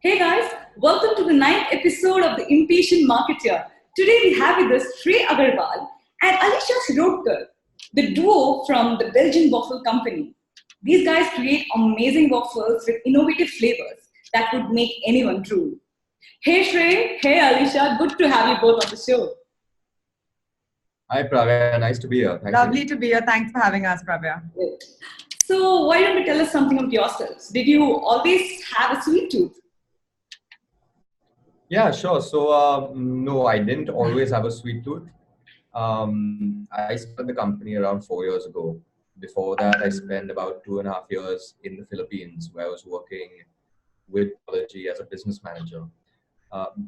Hey guys, welcome to the ninth episode of the Impatient Marketeer. Today we have with us Shrey Agarwal and Alisha Shirodkar, the duo from the Belgian Waffle company. These guys create amazing waffles with innovative flavors that would make anyone drool. Hey Shrey, hey Alisha, good to have you both on the show. Hi, Pravya. Nice to be here. Thank you. Lovely to be here. Thanks for having us, Pravya. Great. So why don't you tell us something about yourselves? Did you always have a sweet tooth? Yeah, sure. So, no, I didn't always have a sweet tooth. I started the company around 4 years ago. Before that, I spent about 2.5 years in the Philippines where I was working with technology as a business manager.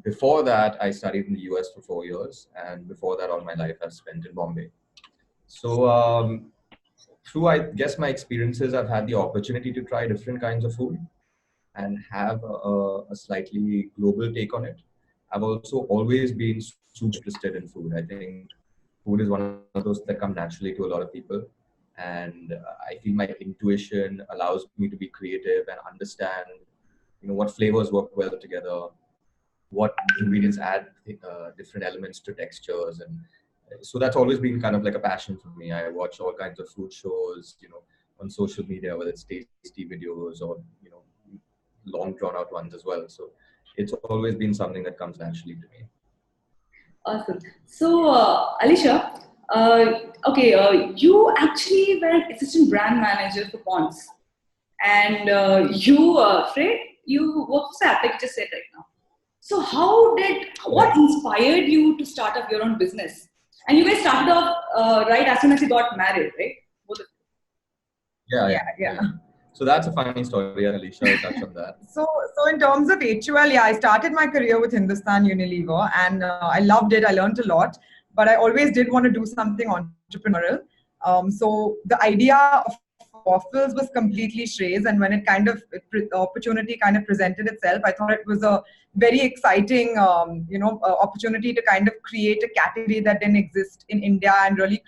Before that, I studied in the US for 4 years. And before that, all my life I've spent in Bombay. So, through, I guess, my experiences, I've had the opportunity to try different kinds of food and have a slightly global take on it. I've also always been super interested in food. I think food is one of those that come naturally to a lot of people. And I feel my intuition allows me to be creative and understand, what flavors work well together, what ingredients add different elements to textures. And so that's always been kind of like a passion for me. I watch all kinds of food shows, on social media, whether it's tasty videos or, long drawn out ones as well. So it's always been something that comes naturally to me. Awesome. So, Alisha, you actually were an assistant brand manager for Ponds, and Fred, you work for SAP, like you just said right now. So, what inspired you to start up your own business? And you guys started off right as soon as you got married, right? Both of Yeah. So that's a funny story, Alisha. I'll touch on that. So in terms of HUL, yeah, I started my career with Hindustan Unilever and I loved it. I learned a lot, but I always did want to do something entrepreneurial. So the idea of Waffles was completely Shrey's, and when opportunity kind of presented itself, I thought it was a very exciting, opportunity to kind of create a category that didn't exist in India and really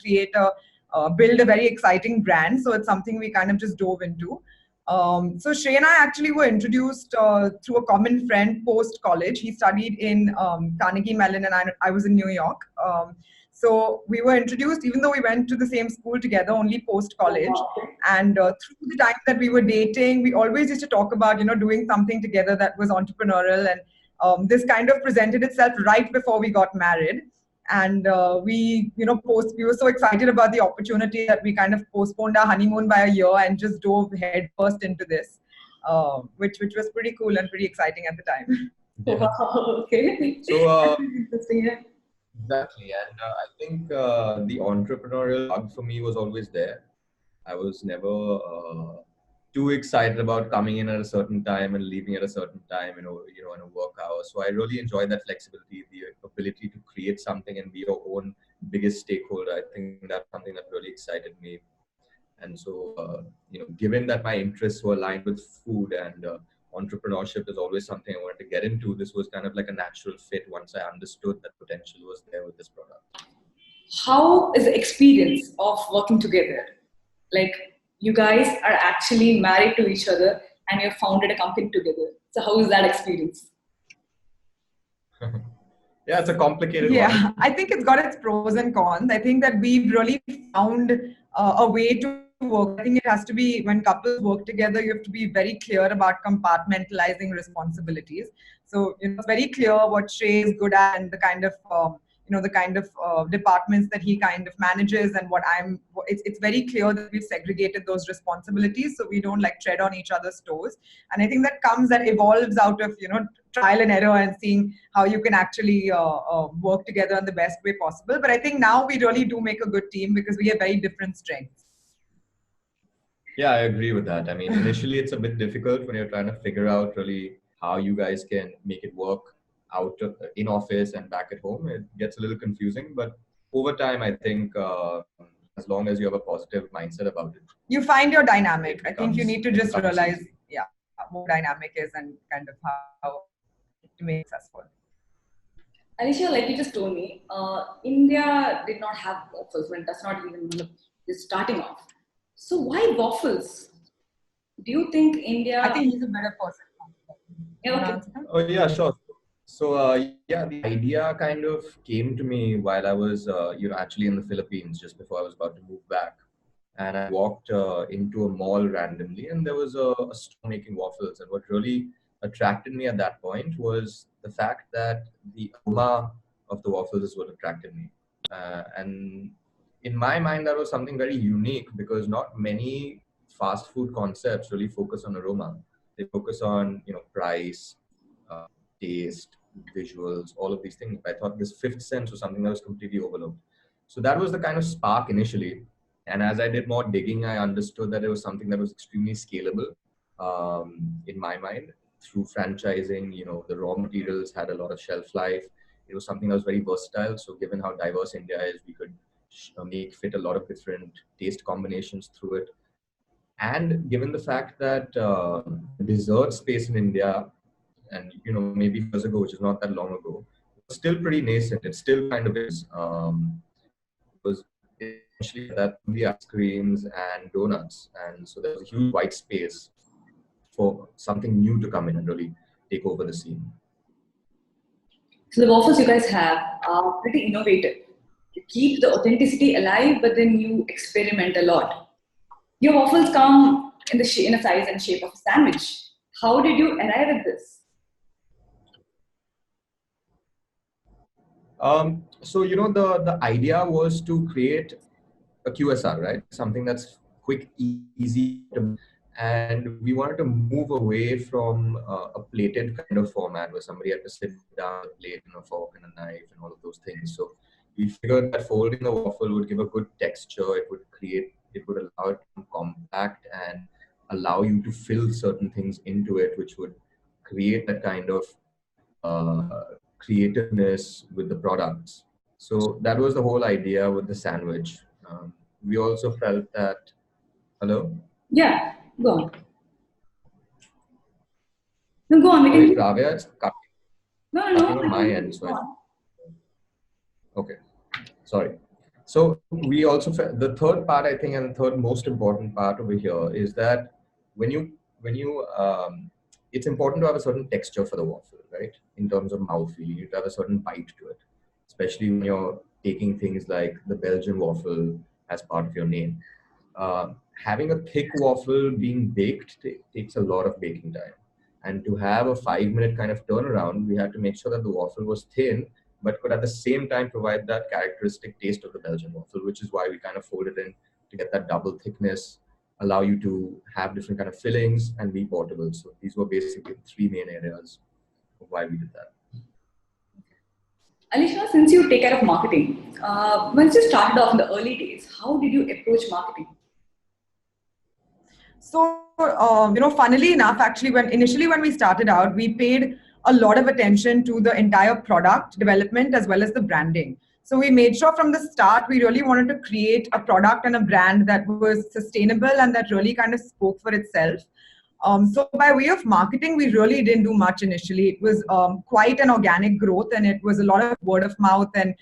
build a very exciting brand. So it's something we kind of just dove into. So Shrey and I actually were introduced through a common friend post college. He studied in Carnegie Mellon, and I was in New York. So we were introduced, even though we went to the same school together, only post college. And through the time that we were dating, we always used to talk about, doing something together that was entrepreneurial. And this kind of presented itself right before we got married. And we were so excited about the opportunity that we kind of postponed our honeymoon by a year and just dove headfirst into this, which was pretty cool and pretty exciting at the time. Yeah. Wow, okay. So Interesting, yeah. exactly, and I think the entrepreneurial bug for me was always there. I was never too excited about coming in at a certain time and leaving at a certain time, in a work hour. So I really enjoyed that flexibility, the ability to create something and be your own biggest stakeholder. I think that's something that really excited me. And so, given that my interests were aligned with food and entrepreneurship is always something I wanted to get into, this was kind of like a natural fit once I understood that potential was there with this product. How is the experience of working together? Like, you guys are actually married to each other and you founded a company together. So how is that experience? Yeah, it's a complicated one. Yeah, I think it's got its pros and cons. I think that we've really found a way to work. I think it has to be, when couples work together, you have to be very clear about compartmentalizing responsibilities. So, it's very clear what Shrey is good at and the kind of, departments that he kind of manages, and it's very clear that we've segregated those responsibilities so we don't like tread on each other's toes. And I think that evolves out of, trial and error and seeing how you can actually work together in the best way possible. But I think now we really do make a good team because we have very different strengths. Yeah, I agree with that. I mean, initially it's a bit difficult when you're trying to figure out really how you guys can make it work in office and back at home. It gets a little confusing, but over time, I think as long as you have a positive mindset about it, you find your dynamic. I think you need to just realize, easy. What dynamic is and kind of how to make it successful. Alisha, like you just told me, India did not have waffles when that's not even just starting off. So why waffles? Do you think India? I think he's a better person. Yeah, Wanna okay. answer that? Oh yeah, sure. So yeah, the idea kind of came to me while I was actually in the Philippines just before I was about to move back, and I walked into a mall randomly, and there was a store making waffles, and what really attracted me at that point was the fact that the aroma of the waffles is what attracted me, and in my mind that was something very unique because not many fast food concepts really focus on aroma. They focus on price, uh, taste, visuals, all of these things. I thought this fifth sense was something that was completely overlooked. So that was the kind of spark initially. And as I did more digging, I understood that it was something that was extremely scalable in my mind through franchising. The raw materials had a lot of shelf life. It was something that was very versatile. So given how diverse India is, we could make fit a lot of different taste combinations through it. And given the fact that the dessert space in India, and maybe years ago, which is not that long ago, was still pretty nascent. It still kind of is. It was essentially that only ice creams and donuts, and so there was a huge white space for something new to come in and really take over the scene. So the waffles you guys have are pretty innovative. You keep the authenticity alive, but then you experiment a lot. Your waffles come in in a size and shape of a sandwich. How did you arrive at this? So the idea was to create a QSR, right? Something that's quick, easy, and we wanted to move away from a plated kind of format where somebody had to sit down with a plate and a fork and a knife and all of those things. So we figured that folding the waffle would give a good texture. It would allow it to become compact and allow you to fill certain things into it, which would create that kind of creativeness with the products. So that was the whole idea with the sandwich. We also felt that, hello? Yeah, go on. No, go on. We can Sorry, hear. Pravya, it's No, no, cutting no. on We can my hear end. you. Go So on. okay, sorry. So we also felt the third part, I think, and the third most important part over here is that when you it's important to have a certain texture for the waffle, right? In terms of mouthfeel, you need to have a certain bite to it, especially when you're taking things like the Belgian waffle as part of your name. Having a thick waffle being baked takes a lot of baking time. And to have a 5 minute kind of turnaround, we had to make sure that the waffle was thin, but could at the same time provide that characteristic taste of the Belgian waffle, which is why we kind of folded in to get that double thickness, allow you to have different kind of fillings and be portable. So these were basically the three main areas of why we did that. Alisha, since you take care of marketing, once you started off in the early days, how did you approach marketing? So, funnily enough, actually, when we started out, we paid a lot of attention to the entire product development as well as the branding. So we made sure from the start we really wanted to create a product and a brand that was sustainable and that really kind of spoke for itself. So by way of marketing, we really didn't do much initially. It was quite an organic growth, and it was a lot of word of mouth. And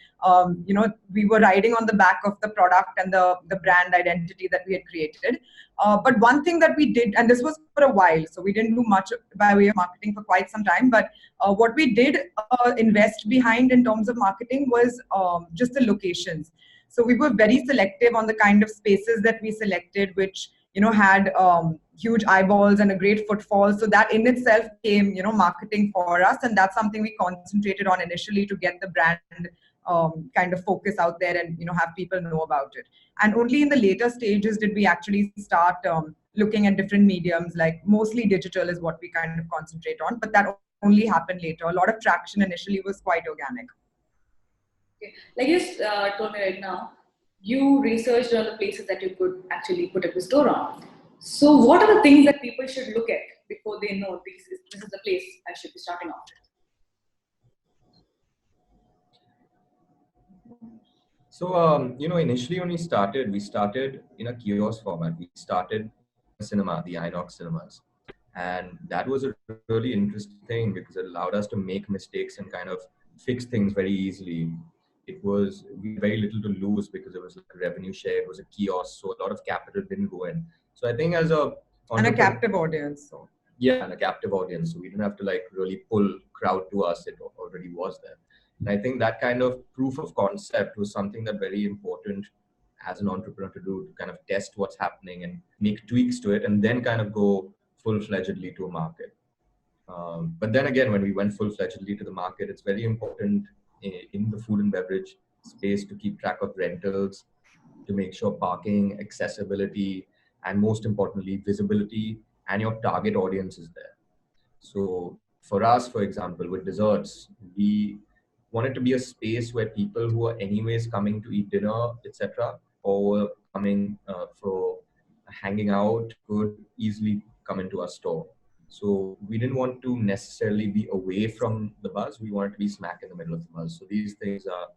we were riding on the back of the product and the brand identity that we had created. But one thing that we did, and this was for a while, so we didn't do much by way of marketing for quite some time. But what we did invest behind in terms of marketing was just the locations. So we were very selective on the kind of spaces that we selected, which had huge eyeballs and a great footfall. So that in itself came marketing for us, and that's something we concentrated on initially to get the brand kind of focus out there and have people know about it. And only in the later stages did we actually start looking at different mediums, like mostly digital is what we kind of concentrate on, but that only happened later. A lot of traction initially was quite organic. Okay. Like you told me right now, you researched all the places that you could actually put up a store on. So, what are the things that people should look at before they know this is the place I should be starting off So, initially when we started in a kiosk format. We started in a cinema, the Inox cinemas. And that was a really interesting thing because it allowed us to make mistakes and kind of fix things very easily. We had very little to lose because it was like a revenue share, it was a kiosk, so a lot of capital didn't go in. So I think as a And a entrepreneur, captive audience. So. Yeah, and a captive audience. So we didn't have to like really pull crowd to us. It already was there. And I think that kind of proof of concept was something that very important as an entrepreneur to do, to kind of test what's happening and make tweaks to it and then kind of go full-fledgedly to a market. But then again, when we went full-fledgedly to the market, it's very important in the food and beverage space to keep track of rentals, to make sure parking, accessibility, and most importantly, visibility and your target audience is there. So for us, for example, with desserts, we wanted to be a space where people who are anyways coming to eat dinner, etc., or were coming for hanging out could easily come into our store. So we didn't want to necessarily be away from the buzz. We wanted to be smack in the middle of the buzz. So these things are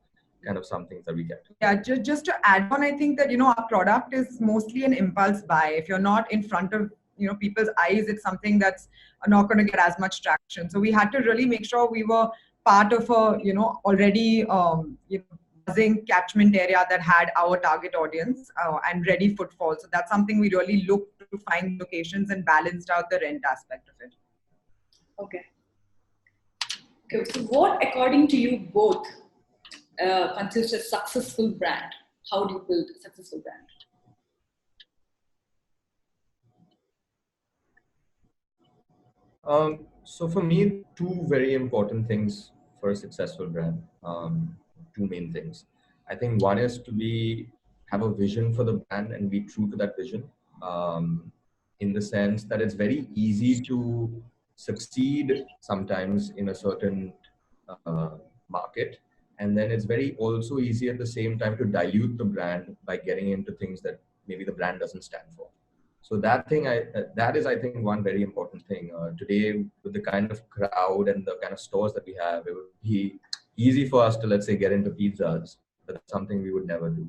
kind of some things that we get. Yeah, just to add on, I think that, our product is mostly an impulse buy. If you're not in front of, people's eyes, it's something that's not going to get as much traction. So we had to really make sure we were part of a, already, buzzing catchment area that had our target audience and ready footfall. So that's something we really looked to find locations and balanced out the rent aspect of it. Okay. Okay. So what, according to you both, considers a successful brand? How do you build a successful brand? So for me, two very important things for a successful brand. Two main things. I think one is to have a vision for the brand and be true to that vision. In the sense that it's very easy to succeed sometimes in a certain market, and then it's very also easy at the same time to dilute the brand by getting into things that maybe the brand doesn't stand for. So that is, I think, one very important thing. Today, with the kind of crowd and the kind of stores that we have, it would be easy for us to, let's say, get into pizzas, but that's something we would never do.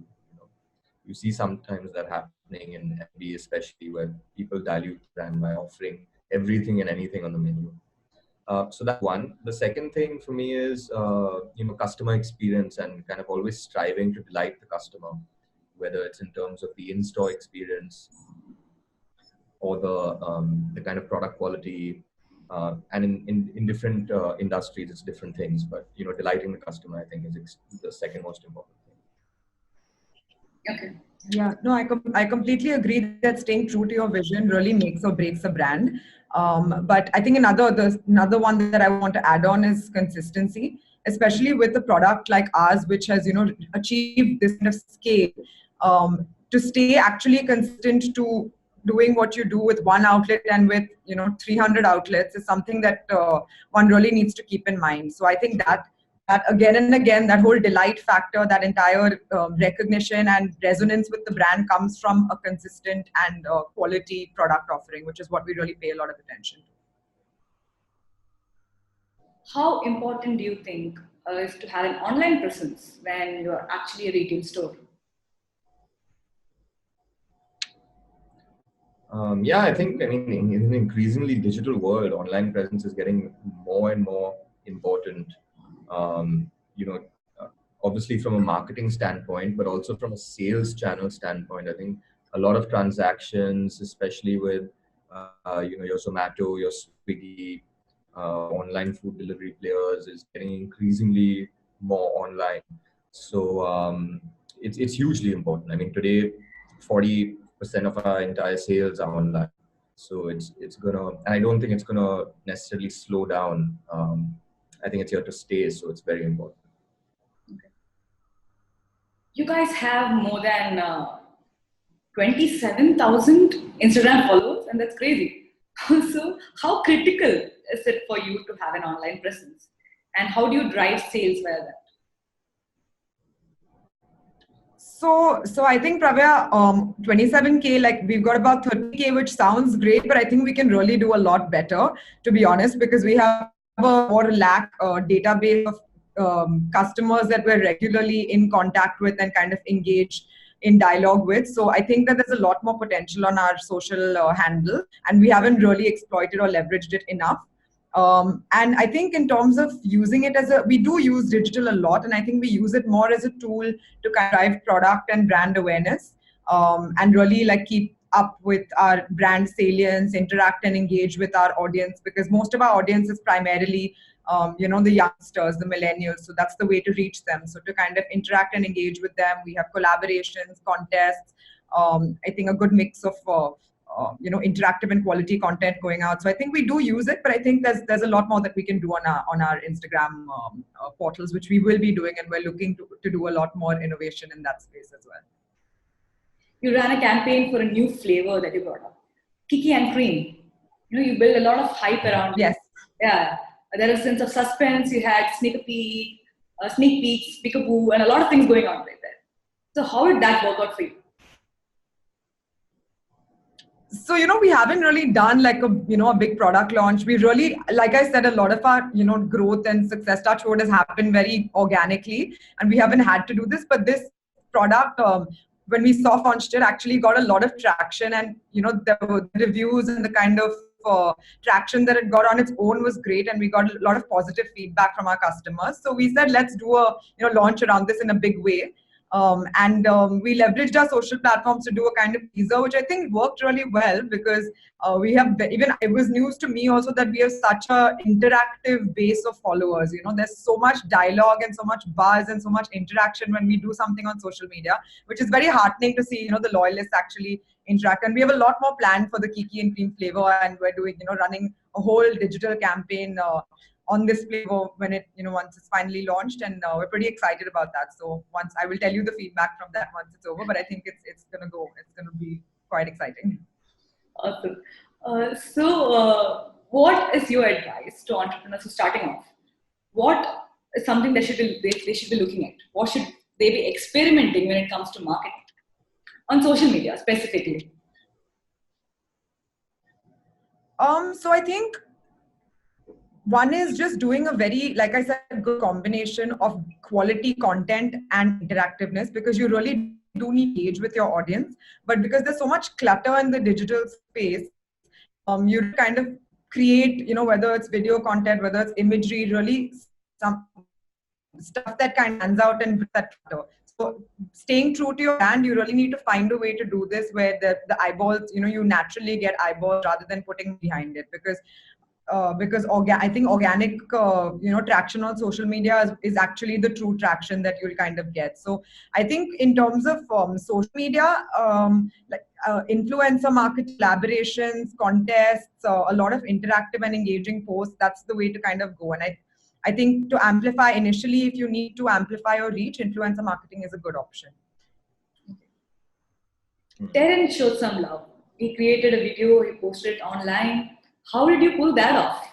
You see sometimes that happening in FB, especially where people dilute the brand by offering everything and anything on the menu. So that's one. The second thing for me is, customer experience and kind of always striving to delight the customer, whether it's in terms of the in-store experience or the kind of product quality, and in different industries, it's different things. But delighting the customer, I think, is the second most important thing. Okay. Yeah, no, I completely agree that staying true to your vision really makes or breaks a brand. But I think another one that I want to add on is consistency, especially with a product like ours, which has achieved this kind of scale. To stay actually consistent to doing what you do with one outlet and with 300 outlets is something that one really needs to keep in mind. So I think that again and again, that whole delight factor, that entire recognition and resonance with the brand comes from a consistent and quality product offering, which is what we really pay a lot of attention to. How important do you think is to have an online presence when you're actually a retail store? I think, in an increasingly digital world, online presence is getting more and more important. Um, you know, Obviously from a marketing standpoint, but also from a sales channel standpoint. I think a lot of transactions, especially with your Zomato, your Swiggy, online food delivery players, is getting increasingly more online. So it's hugely important. I mean, today 40% of our entire sales are online. So it's gonna, and I don't think it's gonna necessarily slow down. I think it's here to stay. So it's very important. Okay. You guys have more than 27,000 Instagram followers, and that's crazy. So how critical is it for you to have an online presence? And how do you drive sales via that? So I think, Pravya, 27K, like we've got about 30K, which sounds great, but I think we can really do a lot better, to be honest, because we have a more database of customers that we're regularly in contact with and kind of engaged in dialogue with. So I think that there's a lot more potential on our social handle, and we haven't really exploited or leveraged it enough. And I think in terms of using it we do use digital a lot, and I think we use it more as a tool to kind of drive product and brand awareness, and really like keep up with our brand salience, interact and engage with our audience, because most of our audience is primarily the youngsters, the millennials. So that's the way to reach them. So to kind of interact and engage with them, we have collaborations, contests. I think a good mix of interactive and quality content going out. So I think we do use it, but I think there's a lot more that we can do on our Instagram portals, which we will be doing, and we're looking to do a lot more innovation in that space as well. You ran a campaign for a new flavor that you brought up, Kiki and Cream. You build a lot of hype around it. Yes. Yeah. There was a sense of suspense. You had sneak peeks, peekaboo, and a lot of things going on right there. So how did that work out for you? So, we haven't really done like a big product launch. We really, like I said, a lot of our, growth and success, touch wood, has happened very organically, and we haven't had to do this. But this product, when we soft launched it, actually got a lot of traction, and, the reviews and the kind of traction that it got on its own was great, and we got a lot of positive feedback from our customers. So we said, let's do a, launch around this in a big way. We leveraged our social platforms to do a kind of teaser, which I think worked really well, because we have, even it was news to me also, that we have such a interactive base of followers. There's so much dialogue and so much buzz and so much interaction when we do something on social media, which is very heartening to see, the loyalists actually interact. And we have a lot more planned for the Kiki and Cream flavor, and we're doing, running a whole digital campaign on this flavor when it, once it's finally launched, and we're pretty excited about that. So once, I will tell you the feedback from that once it's over, but I think it's gonna be quite exciting. Awesome. So what is your advice to entrepreneurs who are starting off? What is something they should be looking at? What should they be experimenting when it comes to marketing on social media specifically? So I think one is just doing a very, like I said, good combination of quality content and interactiveness, because you really do need to engage with your audience. But because there's so much clutter in the digital space, you kind of create, whether it's video content, whether it's imagery, really some stuff that kind of stands out and brings that clutter. So staying true to your brand, you really need to find a way to do this where the eyeballs, you naturally get eyeballs rather than putting behind it, because I think organic, traction on social media is actually the true traction that you'll kind of get. So I think in terms of social media, influencer market collaborations, contests, a lot of interactive and engaging posts, that's the way to kind of go. And I think to amplify initially, if you need to amplify your reach, influencer marketing is a good option. Terence showed some love. He created a video, he posted it online. How did you pull that off?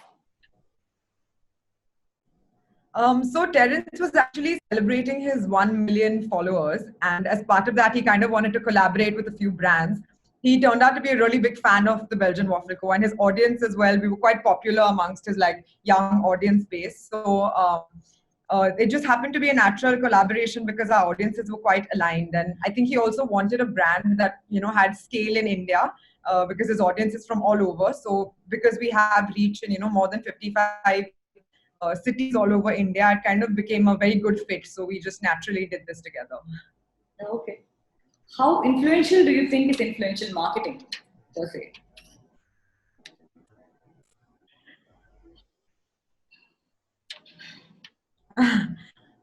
So Terence was actually celebrating his 1 million followers, and as part of that, he kind of wanted to collaborate with a few brands. He turned out to be a really big fan of the Belgian Waffle Co. and his audience as well. We were quite popular amongst his young audience base. So it just happened to be a natural collaboration because our audiences were quite aligned. And I think he also wanted a brand that had scale in India. Because his audience is from all over. So because we have reach in more than 55 cities all over India, it kind of became a very good fit. So we just naturally did this together. Okay. How influential do you think is influential marketing, per se?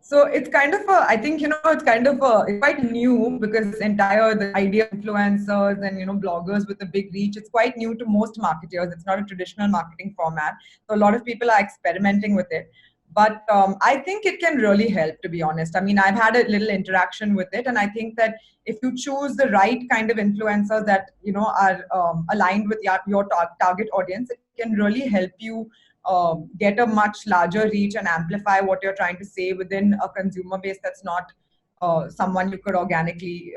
So it's kind of I think, it's kind of it's quite new, because the idea of influencers and, bloggers with a big reach, it's quite new to most marketers. It's not a traditional marketing format. So a lot of people are experimenting with it. But I think it can really help, to be honest. I mean, I've had a little interaction with it, and I think that if you choose the right kind of influencers that, are aligned with your target audience, it can really help you get a much larger reach and amplify what you're trying to say within a consumer base that's not someone you could organically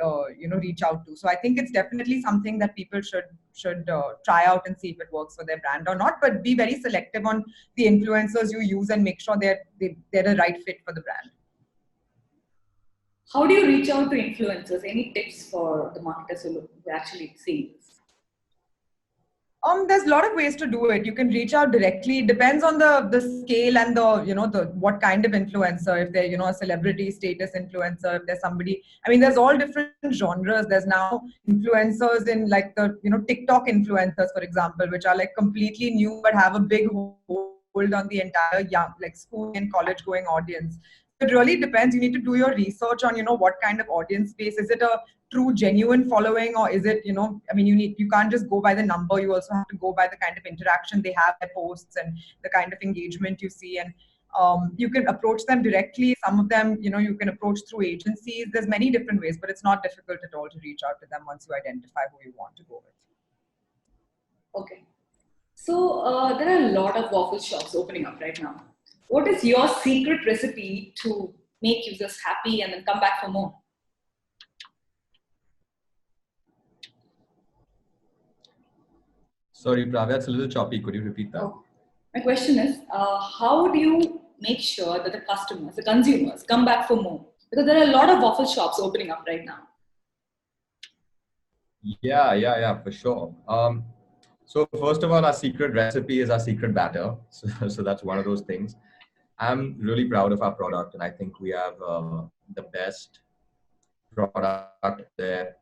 reach out to. So I think it's definitely something that people should try out and see if it works for their brand or not, but be very selective on the influencers you use and make sure they're the right fit for the brand. How do you reach out to influencers? Any tips for the marketers who actually see this? There's a lot of ways to do it. You can reach out directly. It depends on the scale and the what kind of influencer. If they're a celebrity status influencer, if there's somebody. I mean, there's all different genres. There's now influencers in like the TikTok influencers, for example, which are like completely new but have a big hold on the entire young like school and college going audience. It really depends. You need to do your research on what kind of audience base. Is it a true genuine following, or is it I mean, you can't just go by the number. You also have to go by the kind of interaction they have, their posts, and the kind of engagement you see. And you can approach them directly. Some of them you can approach through agencies. There's many different ways, but it's not difficult at all to reach out to them once you identify who you want to go with. Okay. So there are a lot of waffle shops opening up right now. What is your secret recipe to make users happy and then come back for more? Sorry, Pravya, it's a little choppy. Could you repeat that? Oh. My question is, how do you make sure that the customers, the consumers, come back for more? Because there are a lot of waffle shops opening up right now. Yeah, for sure. So first of all, our secret recipe is our secret batter. So that's one of those things. I'm really proud of our product, and I think we have the best product there,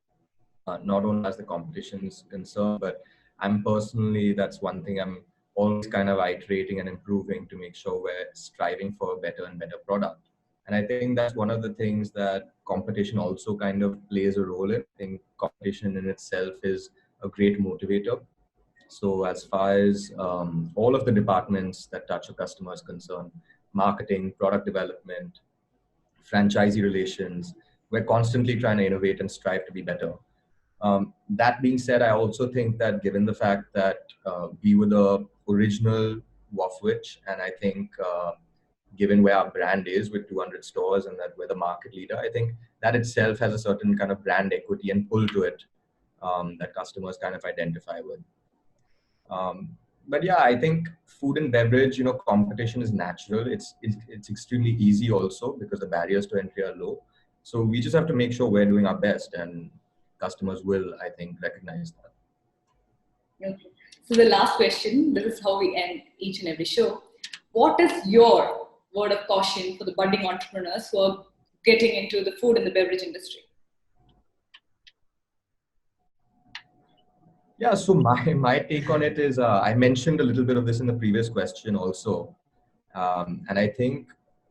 not only as the competition is concerned, but I'm personally, that's one thing I'm always kind of iterating and improving to make sure we're striving for a better and better product. And I think that's one of the things that competition also kind of plays a role in. I think competition in itself is a great motivator. So as far as all of the departments that touch a customer is concerned, marketing, product development, franchisee relations, we're constantly trying to innovate and strive to be better. That being said, I also think that given the fact that we were the original Waffwich, and I think given where our brand is with 200 stores and that we're the market leader, I think that itself has a certain kind of brand equity and pull to it that customers kind of identify with. But yeah, I think food and beverage, competition is natural. It's extremely easy also because the barriers to entry are low. So we just have to make sure we're doing our best, and customers will, I think, recognize that. Okay. So the last question, this is how we end each and every show. What is your word of caution for the budding entrepreneurs who are getting into the food and the beverage industry? Yeah, so my take on it is, I mentioned a little bit of this in the previous question also. And I think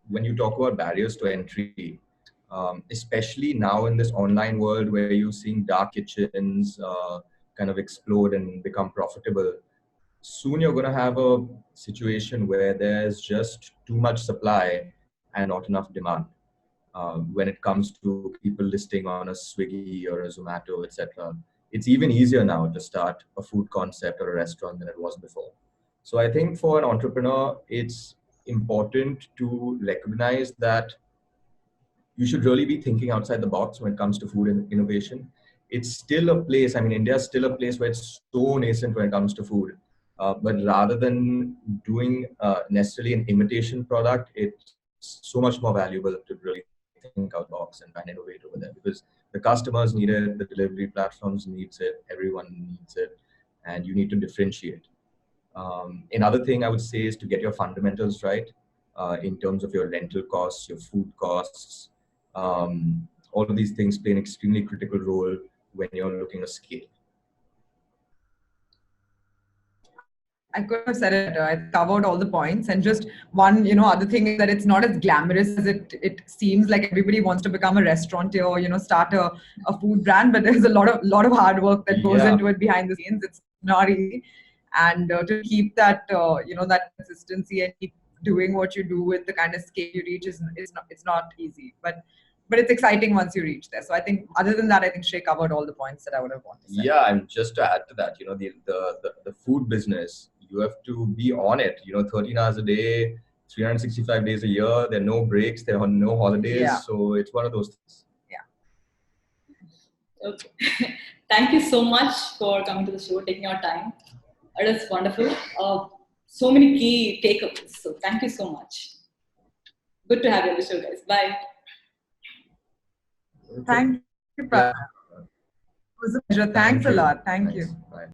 when you talk about barriers to entry, especially now in this online world where you're seeing dark kitchens kind of explode and become profitable, soon you're going to have a situation where there's just too much supply and not enough demand. When it comes to people listing on a Swiggy or a Zomato, etc. It's even easier now to start a food concept or a restaurant than it was before. So I think for an entrepreneur, it's important to recognize that you should really be thinking outside the box when it comes to food and innovation. It's still a place, I mean, India is still a place where it's so nascent when it comes to food. But rather than doing necessarily an imitation product, it's so much more valuable to really think out the box and try and innovate over there, because the customers need it, the delivery platforms needs it, everyone needs it, and you need to differentiate. Another thing I would say is to get your fundamentals right in terms of your rental costs, your food costs. All of these things play an extremely critical role when you're looking at scale. I couldn't have said it better. I covered all the points. And just one, other thing is that it's not as glamorous as it seems. Like everybody wants to become a restaurateur or, start a food brand, but there's a lot of hard work that goes into it behind the scenes. It's not easy. And to keep that, that consistency and keep doing what you do with the kind of scale you reach it's not easy. But it's exciting once you reach there. So I think, other than that, I think Shrey covered all the points that I would have wanted to say. Yeah, and just to add to that, the food business, you have to be on it, 13 hours a day, 365 days a year. There are no breaks, there are no holidays. Yeah. So it's one of those things. Yeah. Okay. Thank you so much for coming to the show, taking your time. It is wonderful. So many key takeaways. So thank you so much. Good to have you on the show, guys. Bye. Thank you. Yeah. It was a pleasure. Thanks a lot. Thank you. Bye.